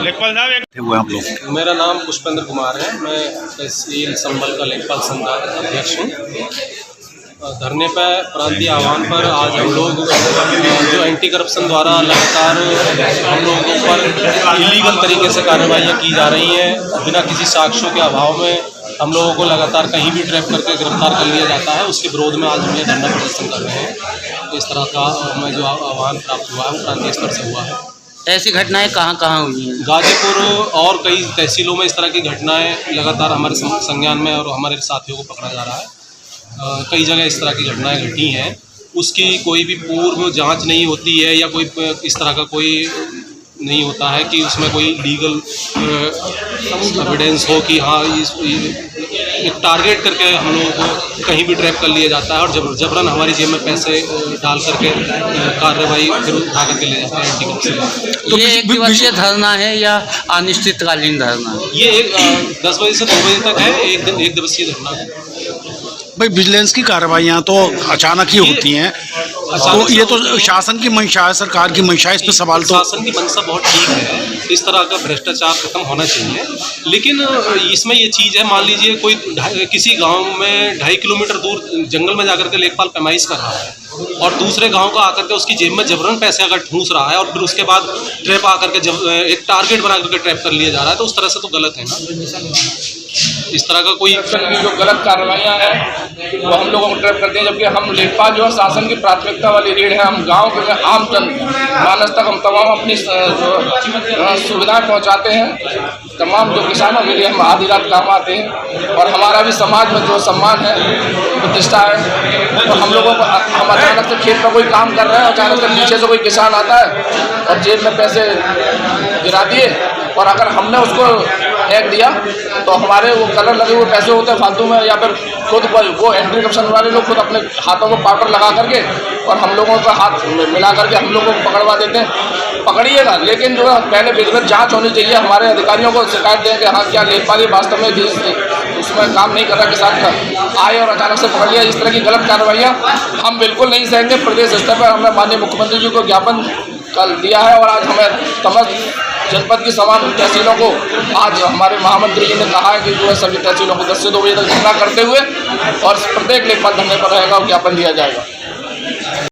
लेखपाल साहब हुए आप लोग? मेरा नाम पुष्पेंद्र कुमार है। मैं तहसील संभल का लेखपाल संघ अध्यक्ष हूँ। धरने पर प्रांतीय आह्वान पर आज हम लोग जो एंटी करप्शन द्वारा लगातार हम लोगों पर इलीगल तरीके से कार्रवाइयाँ की जा रही हैं, बिना किसी साक्ष्यों के अभाव में हम लोगों को लगातार कहीं भी ट्रैप करके गिरफ्तार कर लिया जाता है। उसके विरोध में आज हम ये धरना प्रदर्शन कर रहे हैं। इस तरह का हमें जो आह्वान प्राप्त हुआ है वो प्रांतीय स्तर से हुआ है। ऐसी घटनाएं कहाँ कहाँ हुई हैं? गाजीपुर और कई तहसीलों में इस तरह की घटनाएं लगातार हमारे संज्ञान में और हमारे साथियों को पकड़ा जा रहा है। कई जगह इस तरह की घटनाएं घटी हैं, उसकी कोई भी पूर्व जांच नहीं होती है या कोई इस तरह का कोई नहीं होता है कि उसमें कोई लीगल एविडेंस हो कि हाँ एक टारगेट करके हम लोगों को कहीं भी ट्रैप कर लिया जाता है और जबरन हमारी जेब में पैसे डाल करके कार्रवाई फिर उठा करके ले जाते हैं एंटी करप्शन। तो ये एक दिवसीय धरना है या अनिश्चितकालीन धरना है? ये 10 बजे से 2 बजे तक है, एक दिवसीय धरना है। भाई विजिलेंस की कार्रवाइयाँ तो अचानक ही होती हैं, तो ये तो शासन की मंशा है, सरकार की मंशा है, इस पर सवाल तो। शासन की मंशा बहुत ठीक है, इस तरह का भ्रष्टाचार खत्म होना चाहिए, लेकिन इसमें ये चीज़ है, मान लीजिए कोई किसी गांव में 2.5 किलोमीटर दूर जंगल में जाकर के लेखपाल पैमाइश कर रहा है और दूसरे गांव का आकर के उसकी जेब में जबरन पैसे अगर ठूस रहा है और फिर उसके बाद ट्रैप आकर के जब एक टारगेट बना करके ट्रैप कर लिया जा रहा है, तो उस तरह से तो गलत है ना। इस तरह का कोई जो गलत कार्रवाइयाँ हैं वो हम लोगों को ट्रैप करते हैं, जबकि हम लेखपाल जो है शासन की प्राथमिकता वाली रीढ़ है। हम गांव के आम जन मानस तक हम तमाम अपनी जो सुविधाएं पहुंचाते हैं। तमाम जो किसानों के लिए हम आधी रात काम आते हैं और हमारा भी समाज में जो सम्मान है, प्रतिष्ठा है। तो हम लोगों को हम अचानक से खेत पर कोई काम कर रहे हैं, अचानक से पीछे से कोई किसान आता है और जेब में पैसे गिरा दिए और अगर हमने उसको फेंक दिया तो हमारे वो कलर लगे हुए पैसे होते हैं फालतू में, या फिर खुद वो एंटी करप्शन वाले लोग खुद अपने हाथों को पाउडर लगा करके और हम लोगों का हाथ मिला करके हम लोगों को पकड़वा देते हैं। पकड़िएगा, लेकिन जो है पहले विधिवत जांच होनी चाहिए। हमारे अधिकारियों को शिकायत दें कि हाँ क्या लेखपाल वास्तव में उसमें काम नहीं कर रहा, किसान का आए और अचानक से पकड़ लिया। इस तरह की गलत कार्रवाइयाँ हम बिल्कुल नहीं सहेंगे। प्रदेश स्तर पर हमने माननीय मुख्यमंत्री जी को ज्ञापन कल दिया है और आज हमें समस्त जनपद की तमाम तहसीलों को आज हमारे महामंत्री जी ने कहा है कि जो है सभी तहसीलों को 10 से 2 बजे तक धरना करते हुए और प्रत्येक लेखपाल धरने पर रहेगा और ज्ञापन दिया जाएगा।